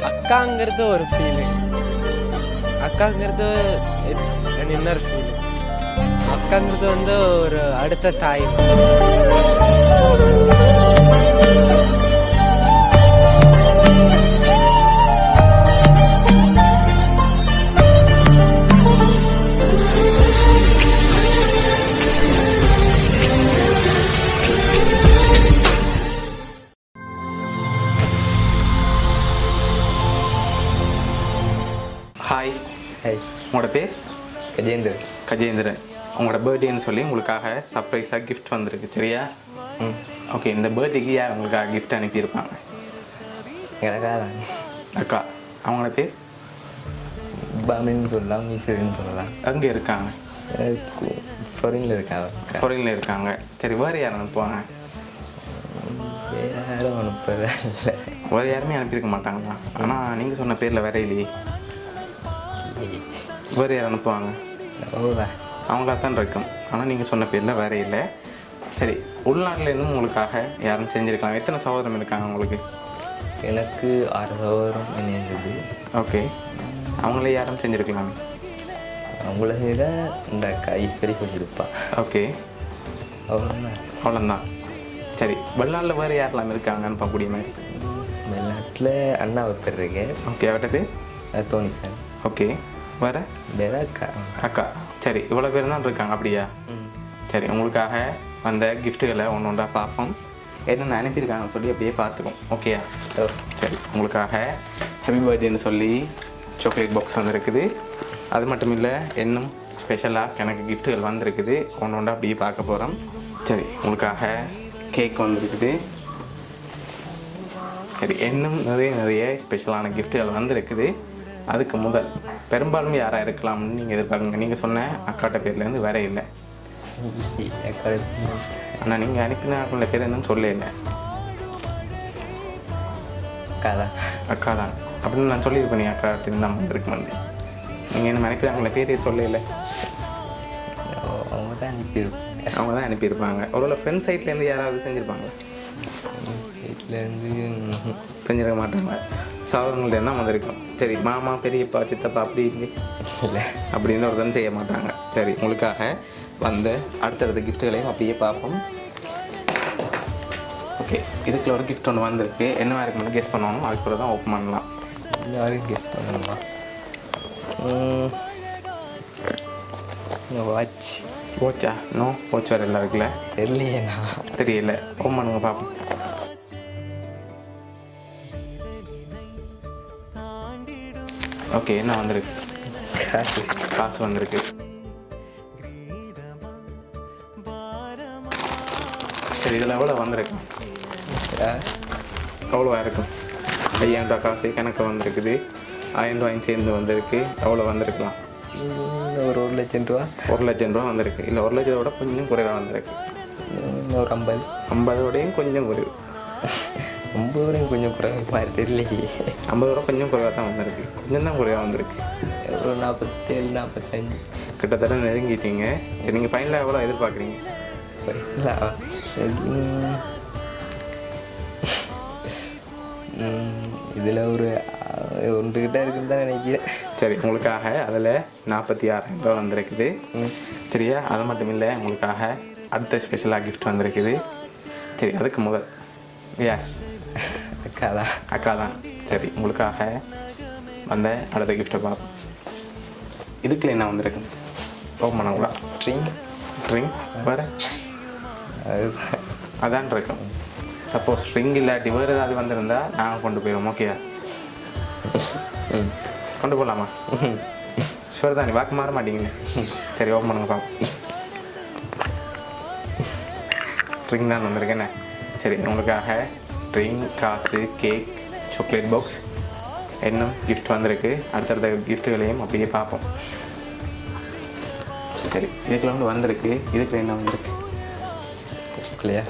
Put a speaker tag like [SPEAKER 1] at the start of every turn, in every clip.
[SPEAKER 1] அக்காங்கிறது ஒரு ஃபீலிங். அக்காங்கிறது it's an inner feeling. அக்காங்கிறது வந்து ஒரு அடுத்த தாய்.
[SPEAKER 2] ஹாய்,
[SPEAKER 3] ஹாய்,
[SPEAKER 2] உங்களோட பேர்?
[SPEAKER 3] கஜேந்திரன்.
[SPEAKER 2] கஜேந்திரன். உங்களோட பர்த்டேன்னு சொல்லி உங்களுக்காக சர்ப்ரைஸாக கிஃப்ட் வந்திருக்கு, சரியா? ஓகே, இந்த பர்த்டேக்கு யார் உங்களுக்காக கிஃப்ட் அனுப்பியிருப்பாங்க?
[SPEAKER 3] எனக்காக
[SPEAKER 2] அக்கா. அவங்களோட பேர்?
[SPEAKER 3] பாமின்னு சொல்லலாம், மீசரின்னு சொல்லலாம்.
[SPEAKER 2] அங்கே இருக்காங்க,
[SPEAKER 3] ஃபாரினில் இருக்காங்க.
[SPEAKER 2] ஃபாரினில் இருக்காங்க. சரி, வேறு யார் அனுப்புவாங்க?
[SPEAKER 3] வேறு யாரும் அனுப்புறதா இல்லை.
[SPEAKER 2] வேறு யாருமே அனுப்பியிருக்க மாட்டாங்களா? ஆனால் நீங்கள் சொன்ன பேரில் வேற இல்லையே. வேறு யார் அனுப்புவாங்க?
[SPEAKER 3] அவ்வளோதான்,
[SPEAKER 2] அவங்களா தான் இருக்கும். ஆனால் நீங்கள் சொன்ன பேரில் வேற இல்லை. சரி, உள்நாட்டிலேருந்து உங்களுக்காக யாரும் செஞ்சுருக்கலாம். எத்தனை சகோதரம் இருக்காங்க உங்களுக்கு?
[SPEAKER 3] எனக்கு 6 சகோதரம் இணைந்தது.
[SPEAKER 2] ஓகே, அவங்களே யாரும் செஞ்சுருக்கலாமே.
[SPEAKER 3] அவங்கள விட இந்த அக்கா ஈஸ்வரி செஞ்சுருப்பா.
[SPEAKER 2] ஓகே,
[SPEAKER 3] அவ்வளோதான்.
[SPEAKER 2] அவ்வளோதான். சரி, வெளிநாட்டில் வேறு யாரெல்லாம் இருக்காங்க அனுப்பக்கூடிய மாதிரி?
[SPEAKER 3] வெளிநாட்டில் அண்ணா ஒருத்தர் இருக்கு.
[SPEAKER 2] ஓகே, அவர்கிட்ட பேர்?
[SPEAKER 3] தோனி சார்.
[SPEAKER 2] ஓகே, வேறு?
[SPEAKER 3] வேற அக்கா.
[SPEAKER 2] அக்கா. சரி, இவ்வளோ பேர் தான் இருக்காங்க, அப்படியா? சரி, உங்களுக்காக வந்த கிஃப்ட்டுகளை ஒன்று ஒன்றா பார்ப்போம். என்னென்ன அனுப்பியிருக்காங்கன்னு சொல்லி அப்படியே பார்த்துக்கோம், ஓகேயா? சரி, உங்களுக்காக ஹாப்பி பர்த்டேன்னு சொல்லி சாக்லேட் பாக்ஸ் வந்துருக்குது. அது மட்டும் இல்லை, இன்னும் ஸ்பெஷலாக எனக்கு கிஃப்ட்டுகள் வந்திருக்குது. ஒன்று ஒன்றா அப்படியே பார்க்க போகிறோம். சரி, உங்களுக்காக கேக் வந்திருக்குது. சரி, இன்னும் நிறைய ஸ்பெஷலான கிஃப்ட்டுகள் வந்திருக்குது. அதுக்கு முதல் பெரும்பாலும் யாராக இருக்கலாம்னு நீங்கள் எதிர்பார்க்குங்க. நீங்கள் சொன்ன அக்காட்ட பேர்லேருந்து வேற இல்லை. ஆனால் நீங்கள் அனுப்பின அக்கா பேர் என்னன்னு சொல்ல இல்லை.
[SPEAKER 3] அக்கா தான்.
[SPEAKER 2] அக்கா தான் அப்படின்னு நான் சொல்லியிருப்பேன். நீங்கள் அக்காட்ட தான் வந்திருக்கு வந்து. நீங்கள் என்ன அனுப்பினாங்களே பேரே சொல்ல இல்லை.
[SPEAKER 3] அவங்க தான் அனுப்பியிருப்பாங்க.
[SPEAKER 2] அவங்க தான் அனுப்பியிருப்பாங்க. ஒருவேளை ஃப்ரெண்ட் சைட்லேருந்து யாராவது செஞ்சுருப்பாங்க?
[SPEAKER 3] சைட்லேருந்து
[SPEAKER 2] செஞ்சிருக்க மாட்டாங்க. சகோதரங்கள்ட்ட தான் வந்திருக்கும். சரி, மாமா, பெரியப்பா, சித்தப்பா அப்படி
[SPEAKER 3] இல்லை
[SPEAKER 2] அப்படின்னு ஒருத்தன் செய்ய மாட்டாங்க. சரி, உங்களுக்காக வந்த அடுத்தடுத்த கிஃப்ட்டுகளையும் அப்படியே பார்ப்போம். ஓகே, இதுக்குள்ள ஒரு கிஃப்ட் ஒன்று வந்திருக்கு. என்ன இருக்குன்னு கெஸ் பண்ணணும். அதுக்குள்ள தான் ஓப்பன் பண்ணலாம்.
[SPEAKER 3] யாரும் கெஸ் பண்ணணுமா? வாட்ச்.
[SPEAKER 2] வாட்சா? நோ, வாட்ச் வேறு எல்லாம் இருக்குல்ல.
[SPEAKER 3] தெரியலையேண்ணா.
[SPEAKER 2] தெரியல, ஓப்பன் பண்ணுங்க பார்ப்போம். ஓகே, என்ன வந்திருக்கு? காசு வந்திருக்கு. சரி, இதில் எவ்வளோ வந்திருக்கு? எவ்வளோவா இருக்கும்? 5000 ரூபா காசு கணக்கு வந்திருக்குது. 1000 ரூபாயும் சேர்ந்து வந்திருக்கு. எவ்வளோ வந்திருக்கலாம்?
[SPEAKER 3] ஒரு 1,00,000 ரூபா.
[SPEAKER 2] 1,00,000 ரூபா வந்திருக்கு. இல்லை, 1,00,000 விட கொஞ்சம் குறைவாக வந்திருக்கு.
[SPEAKER 3] ஒரு 50.
[SPEAKER 2] 50ஓடையும் கொஞ்சம் குறைவு.
[SPEAKER 3] 50 வரையும் கொஞ்சம் குறைவாக மாதிரி தெரியலையே.
[SPEAKER 2] 50 ரூபா கொஞ்சம் குறைவாக தான் வந்திருக்கு. கொஞ்சம் தான் குறைவாக வந்திருக்கு.
[SPEAKER 3] ஒரு 47, 45
[SPEAKER 2] கிட்டத்தட்ட நெருங்கிட்டீங்க. சரி, நீங்கள் ஃபைனலாக எவ்வளோ எதிர்பார்க்குறீங்க?
[SPEAKER 3] இதில் ஒரு 1 கிட்ட இருக்குன்னு தான் நினைக்கிறேன்.
[SPEAKER 2] சரி, உங்களுக்காக அதில் 46,000 ரூபா வந்திருக்குது. சரியா? அது மட்டும் இல்லை, உங்களுக்காக அடுத்த ஸ்பெஷலாக கிஃப்ட் வந்திருக்குது. சரி, அதுக்கு முதல் யார்?
[SPEAKER 3] அக்கா தான்.
[SPEAKER 2] அக்கா தான். சரி, உங்களுக்காக வந்த அடுத்த கிஃப்ட்டை பார்ப்போம். இதுக்குள்ள என்ன வந்திருக்கு? ஓப்பன் பண்ணங்களா? ட்ரிங் வேறு? அதான் இருக்கும். சப்போஸ் ட்ரிங் இல்லாட்டி வேறு ஏதாவது வந்திருந்தா நாங்கள் கொண்டு போயிடுவோம். ஓகேயா? கொண்டு போகலாமா? ஷுவர் தான், நீ வாக்கு மாற மாட்டீங்க. சரி, ஓப்பன் பண்ணுங்க பார்ப்போம். ட்ரிங் தான் வந்திருக்கேண்ணே. சரி, உங்களுக்காக ட்ரிங், காசு, கேக், சாக்லேட் பாக்ஸ், இன்னும் கிஃப்ட் வந்திருக்கு. அடுத்தடுத்த கிஃப்ட்டுகளையும் அப்படியே பார்ப்போம். சரி, இதுக்குள்ள ஒன்று வந்திருக்கு. இதுக்குள்ள என்ன வந்திருக்கு?
[SPEAKER 3] இல்லையா?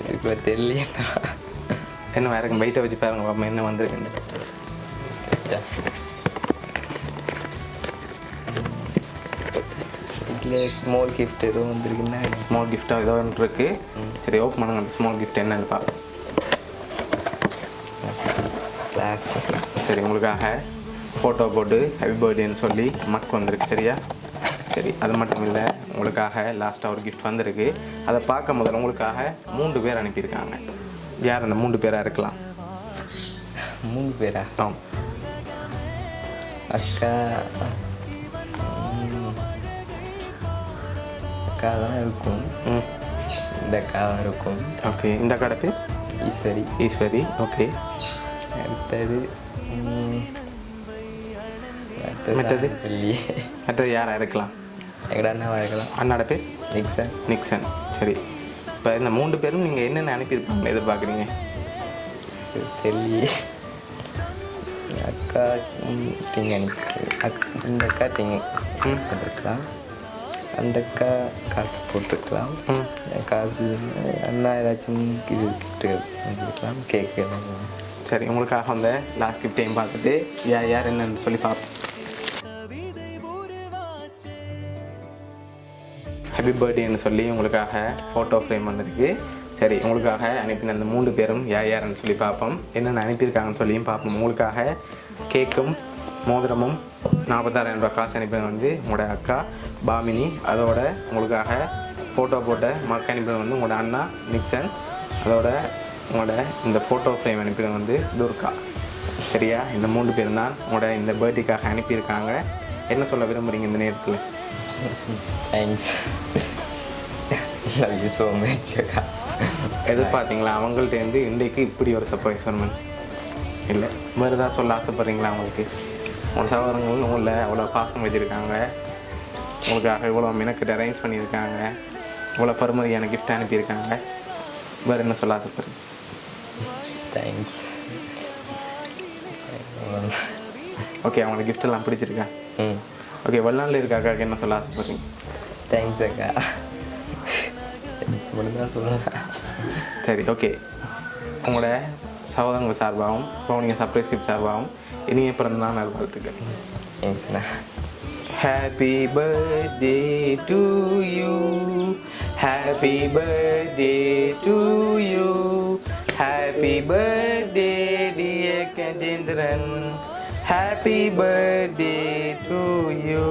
[SPEAKER 3] இதுக்குள்ள தெரியலையா?
[SPEAKER 2] என்ன வேறு இருக்கும்? வெயிட்டை வச்சு பாருங்க பாப்பா என்ன வந்திருக்குன்னு.
[SPEAKER 3] இதில் ஸ்மால் கிஃப்ட் எதுவும் வந்திருக்குன்னா
[SPEAKER 2] ஸ்மால் கிஃப்டாக ஏதோ ஒன்று இருக்குது. சரி, ஓப்பன் பண்ணுங்க. அந்த ஸ்மால் கிஃப்ட் என்னன்னு பார்ப்போம்.
[SPEAKER 3] ரிலாக்ஸ்.
[SPEAKER 2] சரி, உங்களுக்காக ஃபோட்டோ போட்டு ஹாப்பி பர்த்டேன்னு சொல்லி மக் வந்திருக்கு சரியா? சரி, அது மட்டும் இல்லை, உங்களுக்காக லாஸ்ட்டாக ஒரு கிஃப்ட் வந்திருக்கு. அதை பார்க்க முதல்ல உங்களுக்காக 3 பேர் அனுப்பியிருக்காங்க. யார் அந்த 3 பேராக இருக்கலாம்?
[SPEAKER 3] 3 பேரா?
[SPEAKER 2] ஆம்.
[SPEAKER 3] அக்கா அக்கா தான் இருக்கும். இந்த அக்கா தான் இருக்கும்.
[SPEAKER 2] ஓகே, இந்த அக்காட பேர்
[SPEAKER 3] ஈஸ்வரி.
[SPEAKER 2] ஈஸ்வரி. ஓகே,
[SPEAKER 3] அடுத்தது
[SPEAKER 2] மற்றது
[SPEAKER 3] இல்லையே.
[SPEAKER 2] மற்றது யாராக இருக்கலாம்?
[SPEAKER 3] எங்கடா அண்ணாவா இருக்கலாம்.
[SPEAKER 2] அண்ணாட பேர்
[SPEAKER 3] நிக்சன்.
[SPEAKER 2] நிக்சன். சரி, இப்போ இந்த 3 பேரும் நீங்கள் என்னென்ன அனுப்பியிருப்பாங்க எதிர்பார்க்குறீங்க?
[SPEAKER 3] தெரியலையே. அக்கா டிங் இந்த அக்கா டிங் போட்டிருக்கலாம். அந்த அக்கா காசு போட்டிருக்கலாம். காசு அண்ணா ஏதாச்சும் இது கிஃப்ட்டு வந்துருக்கலாம். கேக்கு எல்லாம்.
[SPEAKER 2] சரி, உங்களுக்காக அந்த லாஸ்ட் கிஃப்டையும் பார்த்துட்டு யார் என்னன்னு சொல்லி பார்ப்போம். ஹாப்பி பர்த்டேன்னு சொல்லி உங்களுக்காக ஃபோட்டோ ஃப்ரேம் வந்திருக்கு. சரி, உங்களுக்காக அனுப்பின அந்த 3 பேரும் யாருன்னு சொல்லி பார்ப்போம். என்னென்ன அனுப்பியிருக்காங்கன்னு சொல்லியும் பார்ப்போம். உங்களுக்காக கேக்கும் மோதிரமும் 46,000 ரூபா காசு அனுப்பினது வந்து உங்களோட அக்கா பாமினி. அதோட உங்களுக்காக ஃபோட்டோ போட்ட மக்க அனுப்பினது வந்து உங்களோட அண்ணா நிக்சன். அதோட உங்களோட இந்த ஃபோட்டோ ஃப்ரேம் அனுப்பினது வந்து துர்கா. சரியா? இந்த 3 பேரும் தான் உங்களோட இந்த பர்த்டேக்காக அனுப்பியிருக்காங்க. என்ன சொல்ல விரும்புகிறீங்க இந்த நேரத்தில்?
[SPEAKER 3] Thanks. Love you so much அக்கா.
[SPEAKER 2] எதிர்பார்த்தீங்களா அவங்கள்ட்டேருந்து இன்றைக்கு இப்படி ஒரு சர்ப்ரைஸ் வரணும்? இல்லை, வேறு ஏதாவது சொல்ல ஆசைப்பட்றீங்களா? உங்களுக்கு உங்களோட சகோதரங்கள் உங்களை அவ்வளோ பாசம் வச்சுருக்காங்க, உங்களுக்காக இவ்வளோ மெனக்கிட்ட அரேஞ்ச் பண்ணியிருக்காங்க, இவ்வளோ பருமதியான கிஃப்ட் அனுப்பியிருக்காங்க. வேறு என்ன சொல்ல ஆசைப்படுறீங்க?
[SPEAKER 3] தேங்க்ஸ்.
[SPEAKER 2] ஓகே, அவங்களுக்கு gift எல்லாம் பிடிச்சிருக்கா? ஓகே, வெளிநாட்டில் இருக்க அக்காவுக்கு என்ன சொல்ல ஆசைப்படுறீங்க?
[SPEAKER 3] தேங்க்ஸ் அக்கா. மட்டும்தான் சொல்லலாம்.
[SPEAKER 2] சரி, ஓகே, உங்களோட சகோதரங்கள் சார்பாகவும் பவுனிங்க சர்ப்ரைஸ் கிஃப்ட் சார்பாகவும் இனிய பிறந்த நாள் நல்வாழ்த்துக்கள்.
[SPEAKER 3] தேங்க்ஸ்ண்ணா.
[SPEAKER 2] Happy birthday to you, happy birthday to you, happy birthday dear Kajendran, happy birthday to you.